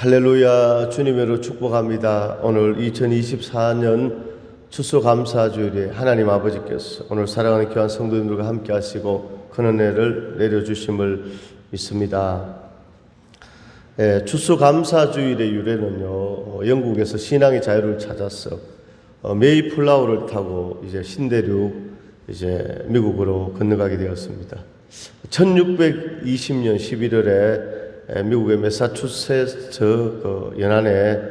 할렐루야, 주님으로 축복합니다. 오늘 2024년 추수감사주일에 하나님 아버지께서 오늘 사랑하는 귀한 성도님들과 함께 하시고 큰 은혜를 내려주심을 믿습니다. 추수감사주일의 유래는요, 영국에서 신앙의 자유를 찾아서 메이플라워를 타고 이제 신대륙 미국으로 건너가게 되었습니다. 1620년 11월에 미국의 매사추세츠 연안에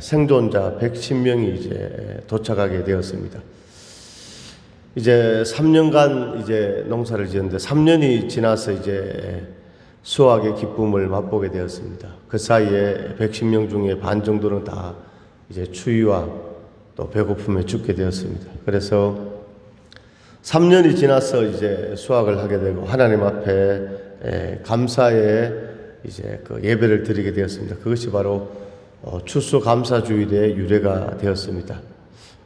생존자 110명이 이제 도착하게 되었습니다. 이제 3년간 이제 농사를 지었는데 3년이 지나서 이제 수확의 기쁨을 맛보게 되었습니다. 그 사이에 110명 중에 반 정도는 다 이제 추위와 또 배고픔에 죽게 되었습니다. 그래서 3년이 지나서 이제 수확을 하게 되고 하나님 앞에 감사의 이제 그 예배를 드리게 되었습니다. 그것이 바로 추수감사주일의 유래가 되었습니다.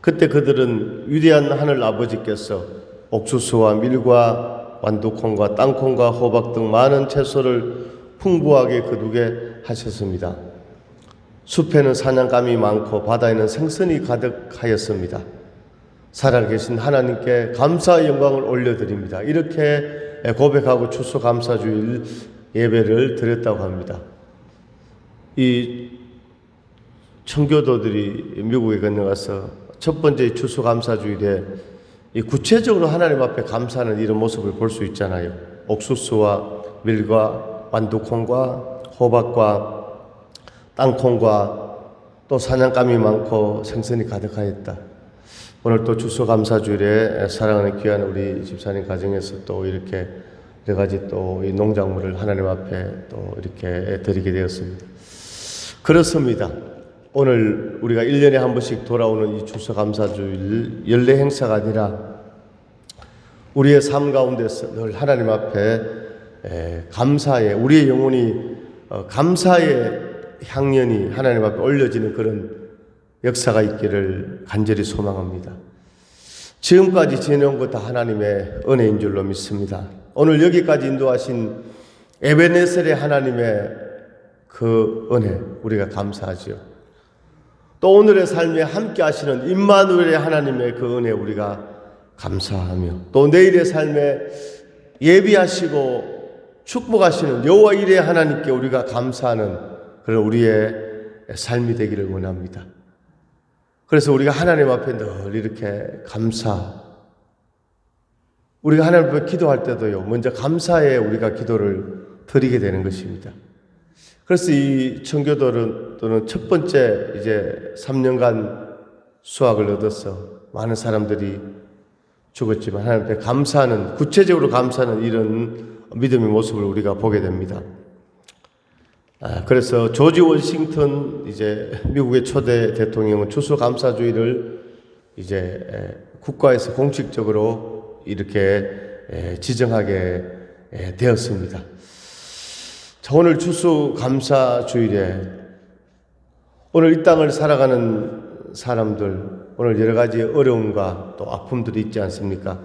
그때 그들은 위대한 하늘 아버지께서 옥수수와 밀과 완두콩과 땅콩과 호박 등 많은 채소를 풍부하게 거두게 하셨습니다. 숲에는 사냥감이 많고 바다에는 생선이 가득하였습니다. 살아계신 하나님께 감사의 영광을 올려드립니다. 이렇게 고백하고 추수감사주일 예배를 드렸다고 합니다. 이 청교도들이 미국에 건너가서 첫 번째 추수감사주일에 이 구체적으로 하나님 앞에 감사하는 이런 모습을 볼 수 있잖아요. 옥수수와 밀과 완두콩과 호박과 땅콩과 또 사냥감이 많고 생선이 가득하였다. 오늘 또 추수감사주일에 사랑하는 귀한 우리 집사님 가정에서 또 이렇게 여러 가지 또 이 농작물을 하나님 앞에 또 이렇게 드리게 되었습니다. 그렇습니다. 오늘 우리가 1년에 한 번씩 돌아오는 이 추수감사주일 연례 행사가 아니라 우리의 삶 가운데서 늘 하나님 앞에 감사의 우리의 영혼이 감사의 향연이 하나님 앞에 올려지는 그런 역사가 있기를 간절히 소망합니다. 지금까지 지내온 것 다 하나님의 은혜인 줄로 믿습니다. 오늘 여기까지 인도하신 에베네셀의 하나님의 그 은혜 우리가 감사하지요. 또 오늘의 삶에 함께 하시는 임마누엘의 하나님의 그 은혜 우리가 감사하며 또 내일의 삶에 예비하시고 축복하시는 여호와 일의 하나님께 우리가 감사하는 그런 우리의 삶이 되기를 원합니다. 그래서 우리가 하나님 앞에 늘 이렇게 우리가 하나님 앞에 기도할 때도요, 먼저 감사에 우리가 기도를 드리게 되는 것입니다. 그래서 이 청교도는 첫 번째 이제 3년간 수확을 얻어서 많은 사람들이 죽었지만 하나님 앞에 감사하는, 구체적으로 감사하는 이런 믿음의 모습을 우리가 보게 됩니다. 그래서 조지 워싱턴 이제 미국의 초대 대통령은 추수감사주일을 이제 국가에서 공식적으로 이렇게 지정하게 되었습니다. 오늘 추수감사주일에 오늘 이 땅을 살아가는 사람들 오늘 여러 가지 어려움과 또 아픔들이 있지 않습니까?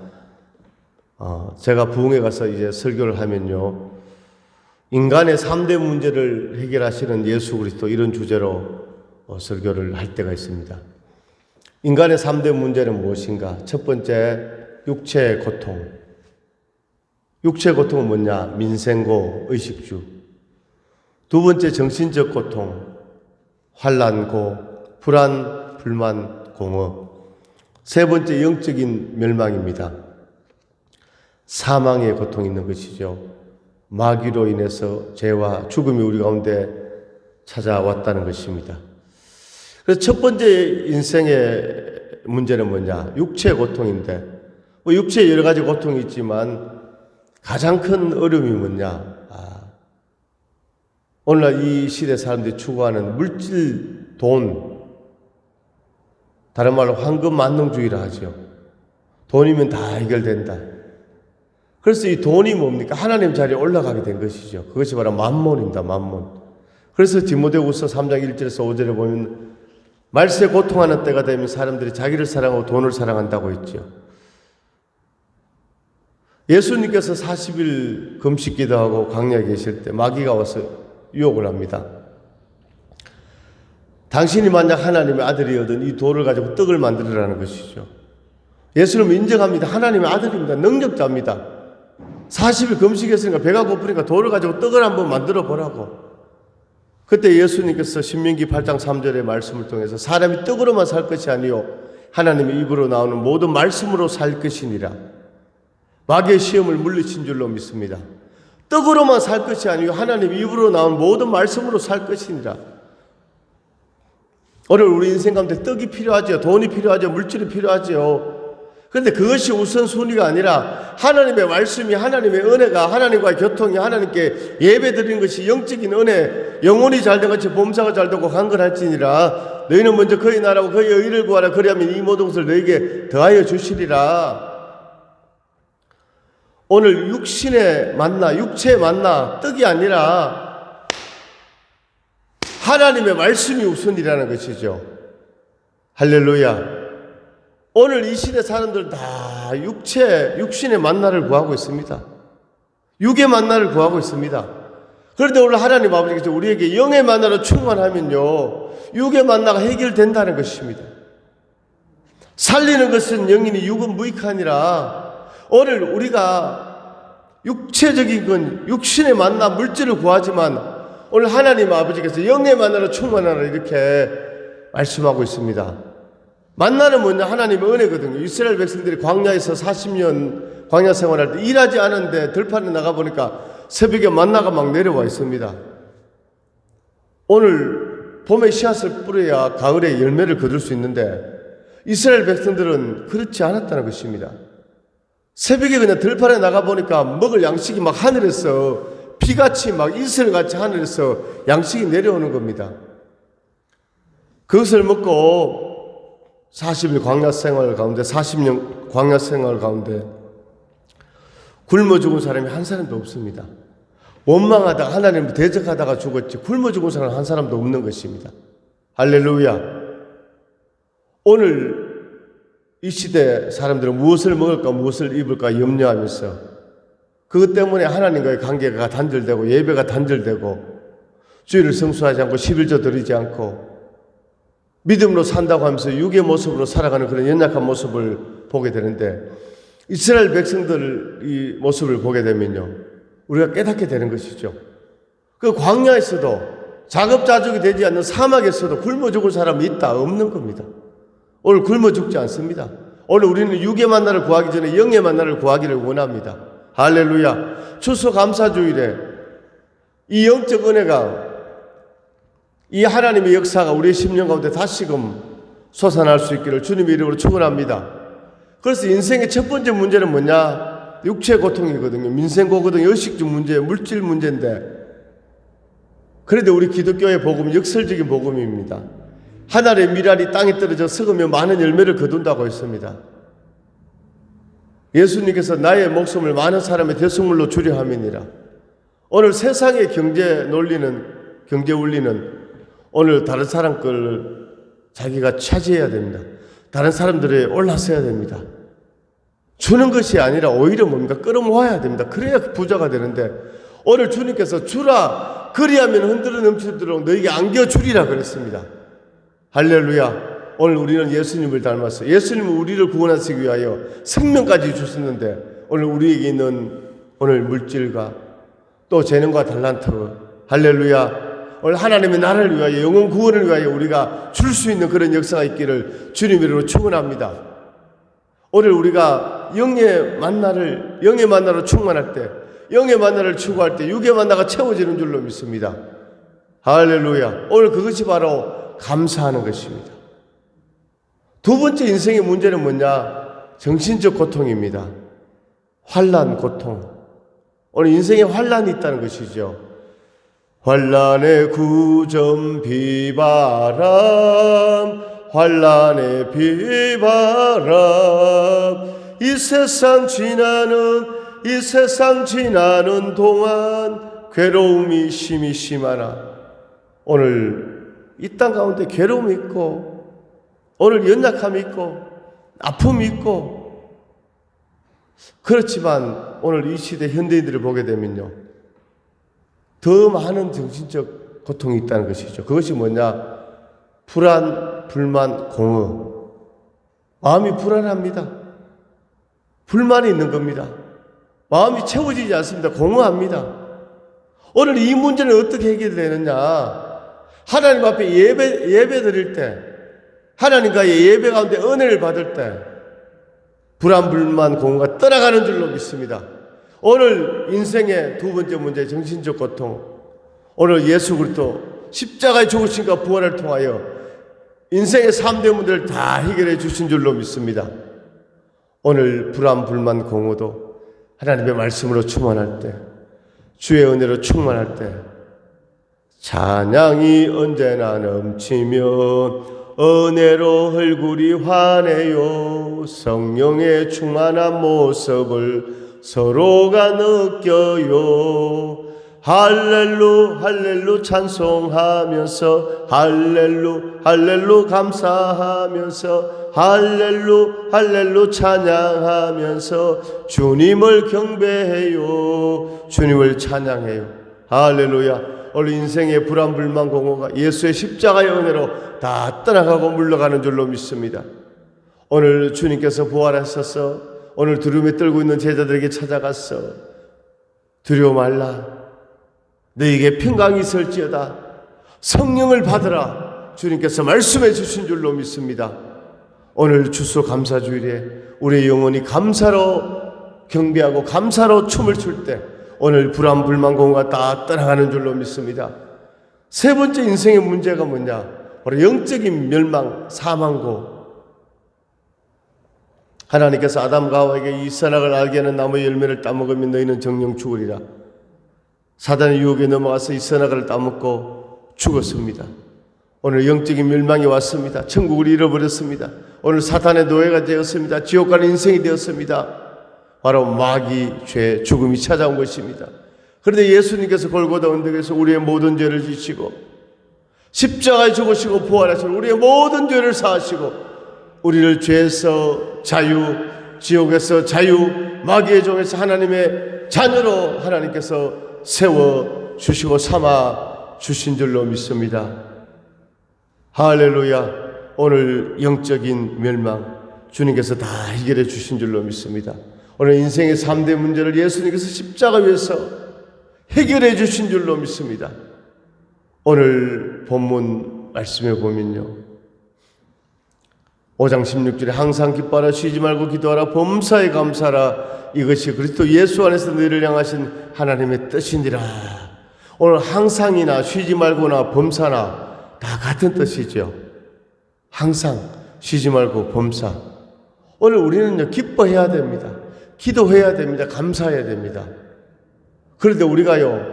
제가 부흥회 가서 이제 설교를 하면요, 인간의 3대 문제를 해결하시는 예수 그리스도 이런 주제로 설교를 할 때가 있습니다. 인간의 3대 문제는 무엇인가? 첫 번째, 육체의 고통. 육체의 고통은 뭐냐? 민생고, 의식주. 두 번째, 정신적 고통. 환난고, 불안, 불만, 공허. 세 번째, 영적인 멸망입니다. 사망의 고통이 있는 것이죠. 마귀로 인해서 죄와 죽음이 우리 가운데 찾아왔다는 것입니다. 그래서 첫 번째 인생의 문제는 뭐냐? 육체의 고통인데, 육체에 여러 가지 고통이 있지만 가장 큰 어려움이 뭐냐? 오늘날 이 시대 사람들이 추구하는 물질, 돈, 다른 말로 황금 만능주의라 하죠. 돈이면 다 해결된다. 그래서 이 돈이 뭡니까? 하나님 자리에 올라가게 된 것이죠. 그것이 바로 만몬입니다. 만몬. 그래서 디모데후서 3장 1절에서 5절에 보면 말세에 고통하는 때가 되면 사람들이 자기를 사랑하고 돈을 사랑한다고 했죠. 예수님께서 40일 금식 기도하고 광야에 계실 때 마귀가 와서 유혹을 합니다. 당신이 만약 하나님의 아들이거든 이 돌을 가지고 떡을 만들으라는 것이죠. 예수님은 인정합니다. 하나님의 아들입니다. 능력자입니다. 40일 금식했으니까 배가 고프니까 돌을 가지고 떡을 한번 만들어 보라고. 그때 예수님께서 신명기 8장 3절의 말씀을 통해서 사람이 떡으로만 살 것이 아니요 하나님의 입으로 나오는 모든 말씀으로 살 것이니라. 마귀의 시험을 물리친 줄로 믿습니다. 떡으로만 살 것이 아니요 하나님의 입으로 나오는 모든 말씀으로 살 것이니라. 오늘 우리 인생 가운데 떡이 필요하죠. 돈이 필요하죠. 물질이 필요하죠. 그런데 그것이 우선순위가 아니라 하나님의 말씀이, 하나님의 은혜가, 하나님과의 교통이, 하나님께 예배 드리는 것이 영적인 은혜, 영혼이 잘된 것이 범사가 잘되고 강건할지니라. 너희는 먼저 그의 나라와 그의 의를 구하라. 그리하면 이 모든 것을 너희에게 더하여 주시리라. 오늘 육신의 만나, 육체의 만나, 떡이 아니라 하나님의 말씀이 우선이라는 것이죠. 할렐루야. 오늘 이 시대 사람들 다 육신의 만나를 구하고 있습니다. 육의 만나를 구하고 있습니다. 그런데 오늘 하나님 아버지께서 우리에게 영의 만나로 충만하면요 육의 만나가 해결된다는 것입니다. 살리는 것은 영이니 육은 무익하니라. 오늘 우리가 육체적인 건 육신의 만나 물질을 구하지만 오늘 하나님 아버지께서 영의 만나로 충만하라 이렇게 말씀하고 있습니다. 만나는 뭐냐? 하나님의 은혜거든요. 이스라엘 백성들이 광야에서 40년 광야 생활할 때 일하지 않은데 들판에 나가보니까 새벽에 만나가 막 내려와 있습니다. 오늘 봄에 씨앗을 뿌려야 가을에 열매를 거둘 수 있는데 이스라엘 백성들은 그렇지 않았다는 것입니다. 새벽에 그냥 들판에 나가보니까 먹을 양식이 막 하늘에서 비같이 막 이슬같이 하늘에서 양식이 내려오는 겁니다. 그것을 먹고 40일 광야 생활 가운데 40년 광야 생활 가운데 굶어 죽은 사람이 한 사람도 없습니다. 원망하다가 하나님을 대적하다가 죽었지 굶어 죽은 사람 한 사람도 없는 것입니다. 할렐루야. 오늘 이 시대 사람들은 무엇을 먹을까 무엇을 입을까 염려하면서 그것 때문에 하나님과의 관계가 단절되고 예배가 단절되고 주일을 성수하지 않고 11조 드리지 않고 믿음으로 산다고 하면서 육의 모습으로 살아가는 그런 연약한 모습을 보게 되는데 이스라엘 백성들 이 모습을 보게 되면요 우리가 깨닫게 되는 것이죠. 그 광야에서도 자급자족이 되지 않는 사막에서도 굶어 죽을 사람이 있다 없는 겁니다. 오늘 굶어 죽지 않습니다. 오늘 우리는 육의 만나를 구하기 전에 영의 만나를 구하기를 원합니다. 할렐루야. 추수감사주일에 이 영적 은혜가 이 하나님의 역사가 우리의 심령 가운데 다시금 솟아날 수 있기를 주님의 이름으로 축원합니다. 그래서 인생의 첫 번째 문제는 뭐냐? 육체의 고통이거든요. 민생고거든요. 의식주 문제, 물질 문제인데 그런데 우리 기독교의 복음은 역설적인 복음입니다. 하늘의 밀알이 땅에 떨어져 썩으며 많은 열매를 거둔다고 했습니다. 예수님께서 나의 목숨을 많은 사람의 대속물로 주려 함이니라. 오늘 세상의 경제 논리는 경제 원리는 오늘 다른 사람 걸 자기가 차지해야 됩니다. 다른 사람들에 올라서야 됩니다. 주는 것이 아니라 오히려 뭡니까? 끌어모아야 됩니다. 그래야 부자가 되는데 오늘 주님께서 주라 그리하면 흔들어 넘치도록 너에게 안겨주리라 그랬습니다. 할렐루야. 오늘 우리는 예수님을 닮았어요. 예수님은 우리를 구원하시기 위하여 생명까지 주셨는데 오늘 우리에게 있는 오늘 물질과 또 재능과 달란트 할렐루야. 오늘 하나님의 나라를 위하여 영혼 구원을 위하여 우리가 줄 수 있는 그런 역사가 있기를 주님 이름으로 축원합니다. 오늘 우리가 영의 만나로 충만할 때 영의 만나를 추구할 때 육의 만나가 채워지는 줄로 믿습니다. 할렐루야. 오늘 그것이 바로 감사하는 것입니다. 두 번째 인생의 문제는 뭐냐? 정신적 고통입니다. 환난, 고통. 오늘 인생에 환난이 있다는 것이죠. 환난의 구점 비바람, 환난의 비바람, 이 세상 지나는 동안 괴로움이 심히 심하나. 오늘 이 땅 가운데 괴로움이 있고 오늘 연약함이 있고 아픔이 있고 그렇지만 오늘 이 시대 현대인들을 보게 되면요 더 많은 정신적 고통이 있다는 것이죠. 그것이 뭐냐? 불안, 불만, 공허. 마음이 불안합니다. 불만이 있는 겁니다. 마음이 채워지지 않습니다. 공허합니다. 오늘 이 문제는 어떻게 해결되느냐? 하나님 앞에 예배 드릴 때, 하나님과의 예배 가운데 은혜를 받을 때 불안, 불만, 공허가 떠나가는 줄로 믿습니다. 오늘 인생의 두 번째 문제, 정신적 고통. 오늘 예수 그리스도 십자가의 죽으심과 부활을 통하여 인생의 3대 문제를 다 해결해 주신 줄로 믿습니다. 오늘 불안, 불만, 공허도 하나님의 말씀으로 충만할 때, 주의 은혜로 충만할 때 찬양이 언제나 넘치면 은혜로 얼굴이 환해요. 성령의 충만한 모습을 서로가 느껴요. 할렐루 할렐루 찬송하면서 할렐루 할렐루 감사하면서 할렐루 할렐루 찬양하면서 주님을 경배해요. 주님을 찬양해요. 할렐루야. 오늘 인생의 불안, 불만, 공허가 예수의 십자가의 은혜로 다 떠나가고 물러가는 줄로 믿습니다. 오늘 주님께서 부활하셔서 오늘 두려움에 떨고 있는 제자들에게 찾아가서 두려워 말라. 너에게 평강이 있을지어다. 성령을 받으라. 주님께서 말씀해 주신 줄로 믿습니다. 오늘 주수 감사주일에 우리의 영혼이 감사로 경배하고 감사로 춤을 출 때 오늘 불안, 불만, 공허가 다 떠나가는 줄로 믿습니다. 세 번째 인생의 문제가 뭐냐? 바로 영적인 멸망, 사망고. 하나님께서 아담과 하와에게 이 선악을 알게 하는 나무의 열매를 따먹으면 너희는 정령 죽으리라. 사단의 유혹에 넘어가서 이 선악을 따먹고 죽었습니다. 오늘 영적인 멸망이 왔습니다. 천국을 잃어버렸습니다. 오늘 사탄의 노예가 되었습니다. 지옥 가는 인생이 되었습니다. 바로 마귀, 죄, 죽음이 찾아온 것입니다. 그런데 예수님께서 골고다 언덕에서 우리의 모든 죄를 지시고 십자가에 죽으시고 부활하시고 우리의 모든 죄를 사하시고 우리를 죄에서 자유, 지옥에서 자유, 마귀의 종에서 하나님의 자녀로 하나님께서 세워주시고 삼아주신 줄로 믿습니다. 할렐루야. 오늘 영적인 멸망 주님께서 다 해결해 주신 줄로 믿습니다. 오늘 인생의 3대 문제를 예수님께서 십자가 위에서 해결해 주신 줄로 믿습니다. 오늘 본문 말씀에 보면요, 5장 16절에 항상 기뻐하라, 쉬지 말고 기도하라, 범사에 감사하라, 이것이 그리스도 예수 안에서 너희를 향하신 하나님의 뜻이니라. 오늘 항상이나 쉬지 말고나 범사나 다 같은 뜻이죠. 항상 쉬지 말고 범사. 오늘 우리는요, 기뻐해야 됩니다. 기도해야 됩니다. 감사해야 됩니다. 그런데 우리가요,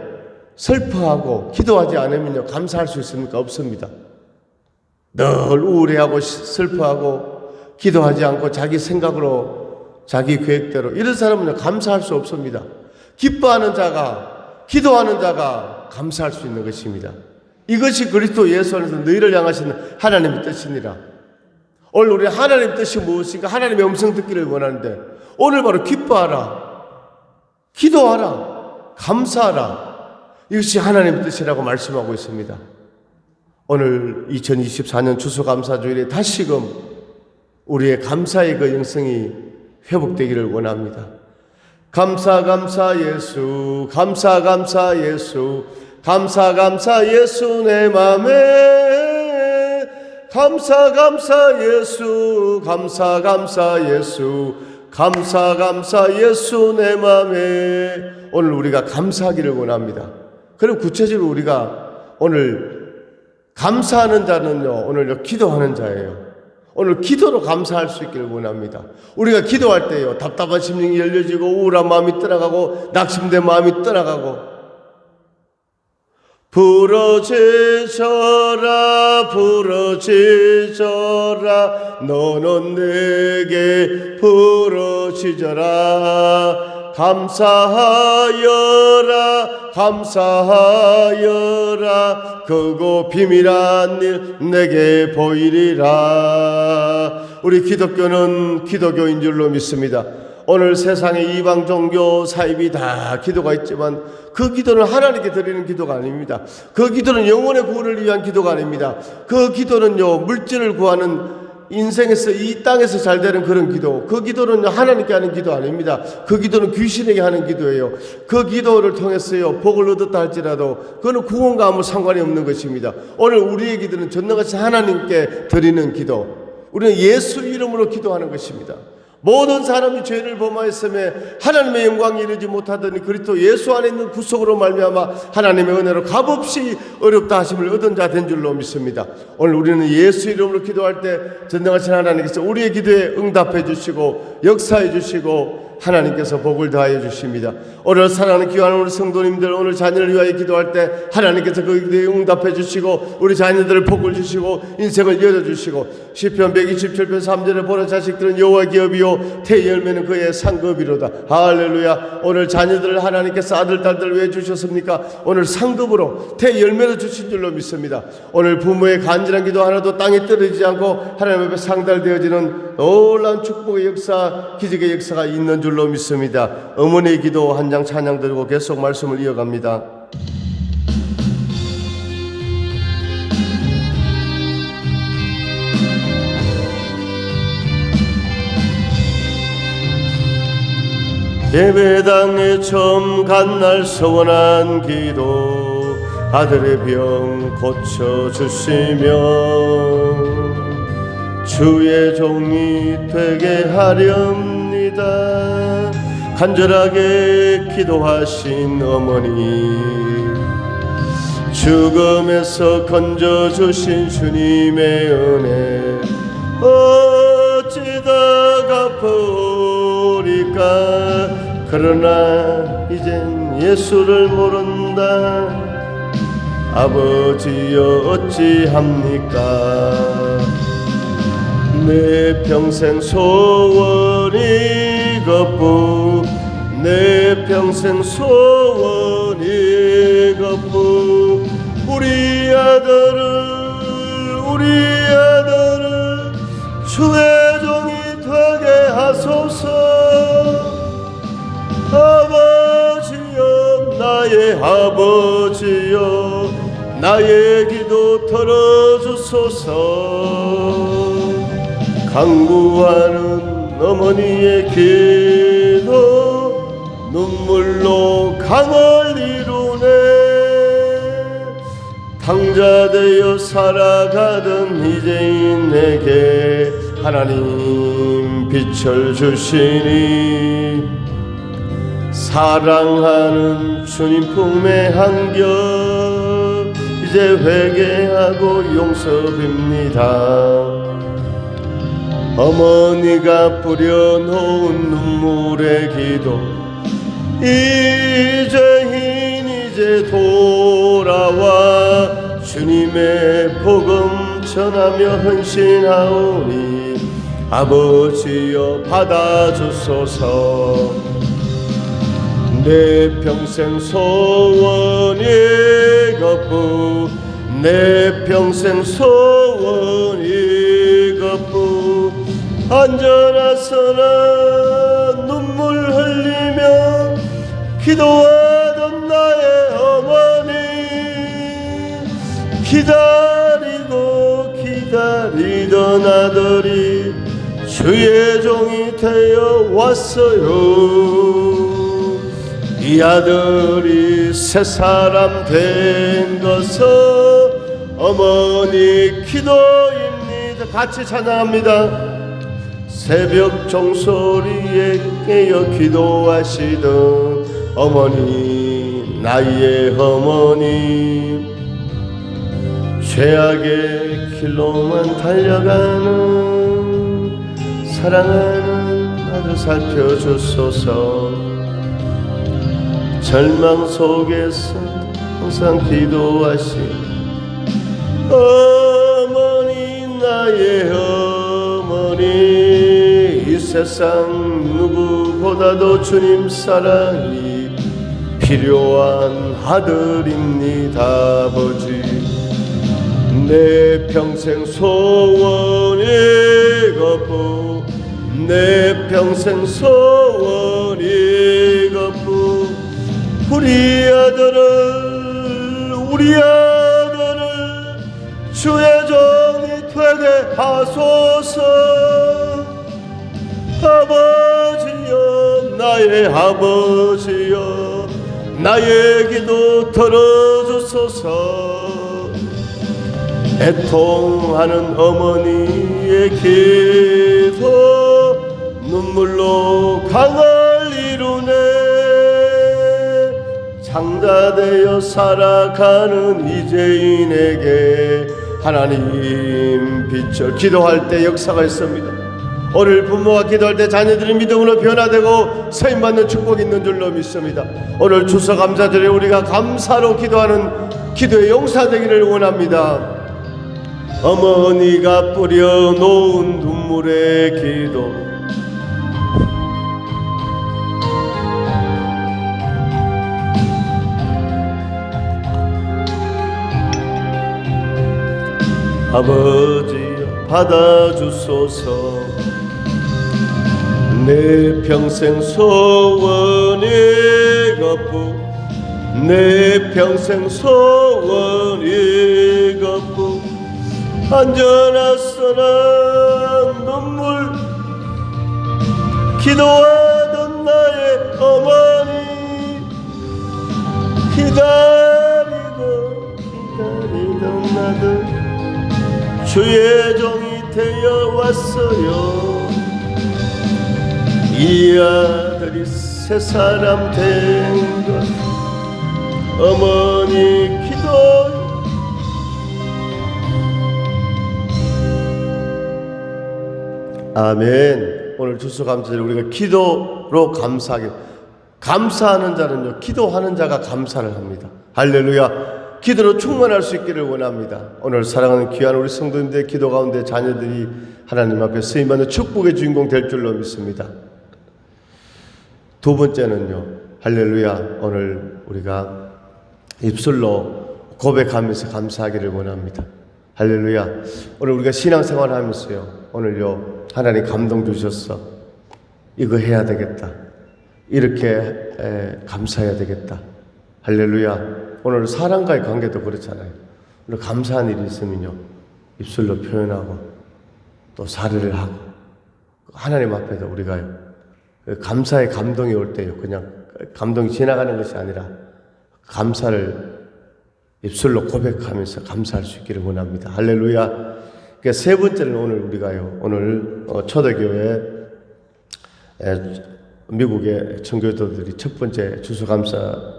슬퍼하고 기도하지 않으면요, 감사할 수 있습니까? 없습니다. 늘 우울해하고 슬퍼하고 기도하지 않고 자기 생각으로 자기 계획대로 이런 사람은요, 감사할 수 없습니다. 기뻐하는 자가, 기도하는 자가 감사할 수 있는 것입니다. 이것이 그리스도 예수 안에서 너희를 향하시는 하나님의 뜻이니라. 오늘 우리 하나님의 뜻이 무엇인가? 하나님의 음성 듣기를 원하는데 오늘 바로 기뻐하라, 기도하라, 감사하라, 이것이 하나님의 뜻이라고 말씀하고 있습니다. 오늘 2024년 추수감사주일에 다시금 우리의 감사의 그 영성이 회복되기를 원합니다. 감사 감사 예수, 감사 감사 예수, 감사 감사 예수 내 맘에, 감사 감사 예수, 감사 감사 예수, 감사 감사 예수 내 맘에. 오늘 우리가 감사하기를 원합니다. 그럼 구체적으로 우리가 오늘 감사하는 자는요, 오늘요 기도하는 자예요. 오늘 기도로 감사할 수 있기를 원합니다. 우리가 기도할 때요, 답답한 심령이 열려지고 우울한 마음이 떠나가고 낙심된 마음이 떠나가고, 부러지셔라 부러지셔라 너는 내게 부러지셔라, 감사하여라 감사하여라, 크고 비밀한 일 내게 보이리라. 우리 기독교는 기독교인 줄로 믿습니다. 오늘 세상의 이방 종교 사입이 다 기도가 있지만 그 기도는 하나님께 드리는 기도가 아닙니다. 그 기도는 영혼의 구원을 위한 기도가 아닙니다. 그 기도는요, 물질을 구하는 인생에서 이 땅에서 잘 되는 그런 기도, 그 기도는 하나님께 하는 기도 아닙니다. 그 기도는 귀신에게 하는 기도예요. 그 기도를 통해서요, 복을 얻었다 할지라도 그거는 구원과 아무 상관이 없는 것입니다. 오늘 우리의 기도는 전능하신 하나님께 드리는 기도, 우리는 예수 이름으로 기도하는 것입니다. 모든 사람이 죄를 범하였음에 하나님의 영광이 이르지 못하더니 그리스도 예수 안에 있는 구속으로 말미암아 하나님의 은혜로 값없이 어렵다 하심을 얻은 자 된 줄로 믿습니다. 오늘 우리는 예수 이름으로 기도할 때 전능하신 하나님께서 우리의 기도에 응답해 주시고 역사해 주시고 하나님께서 복을 더하여 주십니다. 오늘 사랑하는 귀한 우리 성도님들, 오늘 자녀를 위하여 기도할 때 하나님께서 그 기도에 응답해 주시고 우리 자녀들을 복을 주시고 인생을 열어주시고 시편 127편 3절에 보는 자식들은 여호와의 기업이요 태의 열매는 그의 상급이로다. 할렐루야. 오늘 자녀들을 하나님께서 아들 딸들 왜 주셨습니까? 오늘 상급으로 태의 열매를 주신 줄로 믿습니다. 오늘 부모의 간절한 기도 하나도 땅에 떨어지지 않고 하나님 앞에 상달되어지는 놀라운 축복의 역사, 기적의 역사가 있는 줄로 믿습니다. 어머니의 기도 한 장 찬양 드리고 계속 말씀을 이어갑니다. 예배당에 처음 간 날 서원한 기도, 아들의 병 고쳐주시며 주의 종이 되게 하렵니다. 간절하게 기도하신 어머니, 죽음에서 건져주신 주님의 은혜 어찌다 갚으리까. 그러나 이젠 예수를 모른다. 아버지여 어찌합니까? 내 평생 소원이 이것뿐, 내 평생 소원이 이것뿐. 우리 아들을 주의 종이 되게 하소서. 아버지여, 나의 아버지여, 나의 기도 들어주소서. 간구하는 어머니의 기도 눈물로 강을 이루네. 당자되어 살아가던 이제인에게 하나님 빛을 주시니 사랑하는 주님 품에 안겨 이제 회개하고 용서빕니다. 어머니가 뿌려놓은 눈물의 기도, 이제 돌아와 주님의 복음 전하며 헌신하오니 아버지여 받아주소서. 내 평생 소원이 이것뿐, 내 평생 소원이 이것뿐. 앉아나서나 눈물 흘리며 기도하던 나의 어머니, 기다리던 아들이 주의 종이 되어 왔어요. 이 아들이 새 사람 된 것은 어머니 기도입니다. 같이 찬양합니다. 새벽 종소리에 깨어 기도하시던 어머니, 나의 어머니, 죄악의 길로만 달려가는 사랑하는 아들 살펴주소서. 절망 속에서 항상 기도하신 어머니, 나의 어머니, 이 세상 누구보다도 주님 사랑이 필요한 아들입니다. 아버지, 내 평생 소원이 이것뿐, 내 평생 소원 이것뿐. 우리 아들을 주의 종이 되게 하소서. 아버지여, 나의 아버지여, 나의 기도 들어주소서. 애통하는 어머니의 기도 눈물로 강을 이루네. 장자되어 살아가는 이재인에게 하나님 빛을. 기도할 때 역사가 있습니다. 오늘 부모가 기도할 때 자녀들이 믿음으로 변화되고 세임받는 축복이 있는 줄로 믿습니다. 오늘 추수감사절에 우리가 감사로 기도하는 기도의 용사되기를 원합니다. 어머니가 뿌려놓은 눈물의 기도, 아버지여 받아주소서. 내 평생 소원 이것뿐. 내 평생 소원 이것뿐. 안전하서는 눈물 기도하던 나의 어머니, 기다리던 나들 주의 종이 되어 왔어요. 이 아들이 새 사람 된 것, 어머니 기도. 아멘. 오늘 추수감사절 우리가 기도로 감사하게, 감사하는 자는요 기도하는 자가 감사를 합니다. 할렐루야. 기도로 충만할 수 있기를 원합니다. 오늘 사랑하는 귀한 우리 성도님들의 기도 가운데 자녀들이 하나님 앞에 쓰임받는 축복의 주인공 될 줄로 믿습니다. 두 번째는요, 할렐루야, 오늘 우리가 입술로 고백하면서 감사하기를 원합니다. 할렐루야. 오늘 우리가 신앙생활 하면서요, 오늘요 하나님 감동 주셨어. 이거 해야 되겠다. 이렇게 감사해야 되겠다. 할렐루야. 오늘 사람과의 관계도 그렇잖아요. 오늘 감사한 일이 있으면요 입술로 표현하고 또 사례를 하고, 하나님 앞에도 우리가요 감사의 감동이 올 때요 그냥 감동이 지나가는 것이 아니라 감사를 입술로 고백하면서 감사할 수 있기를 원합니다. 할렐루야. 그러니까 세 번째는 오늘 우리가요 오늘 초대교회 미국의 청교도들이 첫 번째 추수감사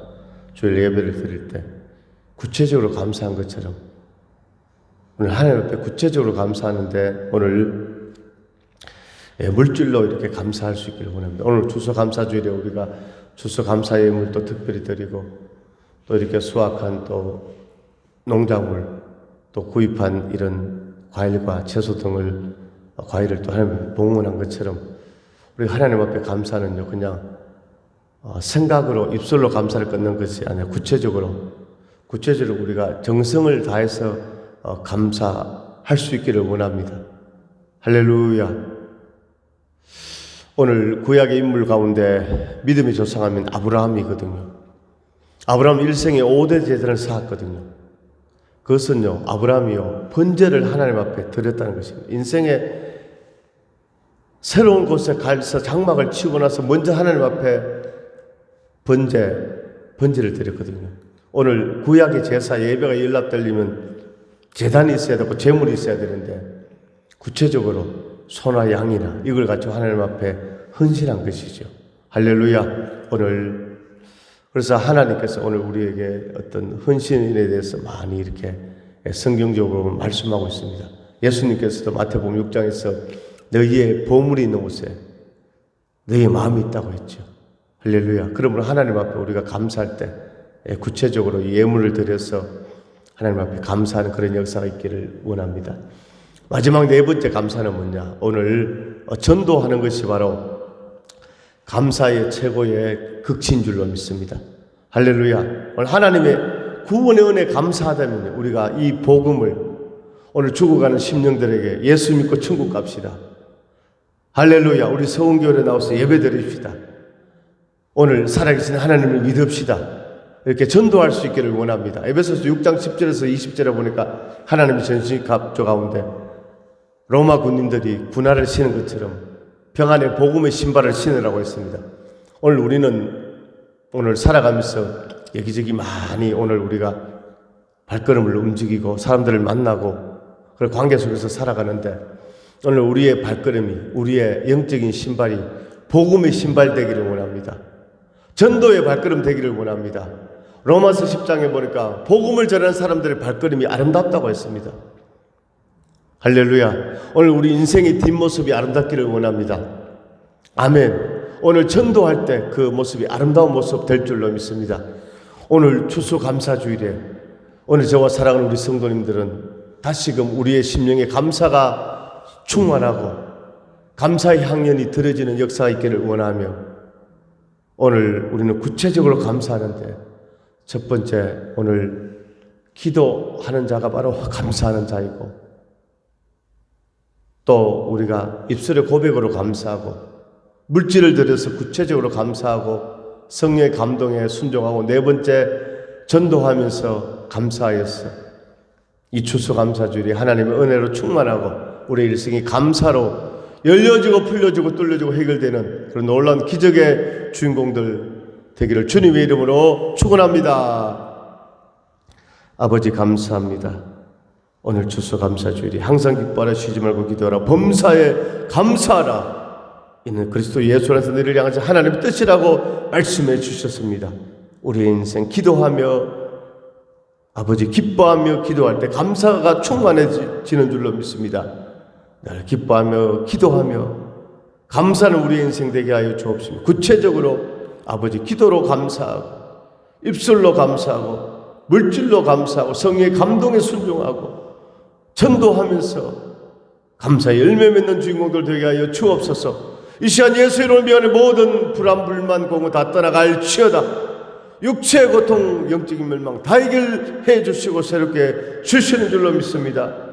주일 예배를 드릴 때 구체적으로 감사한 것처럼 오늘 하나님 앞에 구체적으로 감사하는데 오늘 물질로 이렇게 감사할 수 있기를 원합니다. 오늘 추수감사주일에 우리가 추수감사 예물도 특별히 드리고 또 이렇게 수확한 또 농작물 또 구입한 이런 과일과 채소 등을 과일을 또 하나님 봉헌한 것처럼 우리 하나님 앞에 감사는요 그냥 생각으로 입술로 감사를 끊는 것이 아니라 구체적으로 우리가 정성을 다해서 감사할 수 있기를 원합니다. 할렐루야. 오늘 구약의 인물 가운데 믿음의 조상하면 아브라함이거든요. 아브라함 일생에 5대 제사를 쌓았거든요. 그것은요 아브라함이요 번제를 하나님 앞에 드렸다는 것입니다. 인생에 새로운 곳에 가서 장막을 치고 나서 먼저 하나님 앞에 번제를 드렸거든요. 오늘 구약의 제사 예배가 연락되려면 제단이 있어야 되고 제물이 있어야 되는데 구체적으로 소나 양이나 이걸 가지고 하나님 앞에 헌신한 것이죠. 할렐루야. 오늘 그래서 하나님께서 오늘 우리에게 어떤 헌신에 대해서 많이 이렇게 성경적으로 말씀하고 있습니다. 예수님께서도 마태복음 6장에서 너희의 보물이 있는 곳에 너희의 마음이 있다고 했죠. 할렐루야. 그러므로 하나님 앞에 우리가 감사할 때 구체적으로 예물을 드려서 하나님 앞에 감사하는 그런 역사가 있기를 원합니다. 마지막 네 번째 감사는 뭐냐? 오늘 전도하는 것이 바로 감사의 최고의 극치인 줄로 믿습니다. 할렐루야. 오늘 하나님의 구원의 은혜에 감사하다면 우리가 이 복음을 오늘 죽어가는 심령들에게 예수 믿고 천국 갑시다. 할렐루야. 우리 서운교회에 나와서 예배 드립시다. 오늘 살아계신 하나님을 믿읍시다. 이렇게 전도할 수 있기를 원합니다. 에베소서 6장 10절에서 20절에 보니까 하나님의 전신갑주 가운데 로마 군인들이 군화를 신은 것처럼 병안에 복음의 신발을 신으라고 했습니다. 오늘 우리는 오늘 살아가면서 여기저기 많이 오늘 우리가 발걸음을 움직이고 사람들을 만나고 그런 관계 속에서 살아가는데 오늘 우리의 발걸음이 우리의 영적인 신발이 복음의 신발 되기를 원합니다. 전도의 발걸음 되기를 원합니다. 로마서 10장에 보니까 복음을 전하는 사람들의 발걸음이 아름답다고 했습니다. 할렐루야. 오늘 우리 인생의 뒷모습이 아름답기를 원합니다. 아멘. 오늘 전도할 때 그 모습이 아름다운 모습 될 줄로 믿습니다. 오늘 추수감사주일에 오늘 저와 사랑하는 우리 성도님들은 다시금 우리의 심령에 감사가 충만하고 감사의 향연이 들어지는 역사가 있기를 원하며 오늘 우리는 구체적으로 감사하는데 첫 번째 오늘 기도하는 자가 바로 감사하는 자이고 또 우리가 입술의 고백으로 감사하고 물질을 들여서 구체적으로 감사하고 성령의 감동에 순종하고 네 번째 전도하면서 감사하였어. 이 추수감사주일이 하나님의 은혜로 충만하고 우리 일생이 감사로 열려지고 풀려지고 뚫려지고 해결되는 그런 놀라운 기적의 주인공들 되기를 주님의 이름으로 축원합니다. 아버지 감사합니다. 오늘 추수감사주일이 항상 기뻐하라 쉬지 말고 기도하라 범사에 감사하라 이는 그리스도 예수 안에서 너희를 향하신 하나님의 뜻이라고 말씀해 주셨습니다. 우리의 인생 기도하며 아버지 기뻐하며 기도할 때 감사가 충만해지는 줄로 믿습니다. 늘 기뻐하며 기도하며 감사는 우리의 인생 되게 하여 주옵시며 구체적으로 아버지 기도로 감사하고 입술로 감사하고 물질로 감사하고 성령의 감동에 순종하고 전도하면서 감사의 열매 맺는 주인공들 되게 하여 주옵소서. 이 시간 예수 이름을 위하여 모든 불안, 불만, 공허 다 떠나갈지어다. 육체의 고통, 영적인 멸망 다 해결해 주시고 새롭게 주시는 줄로 믿습니다.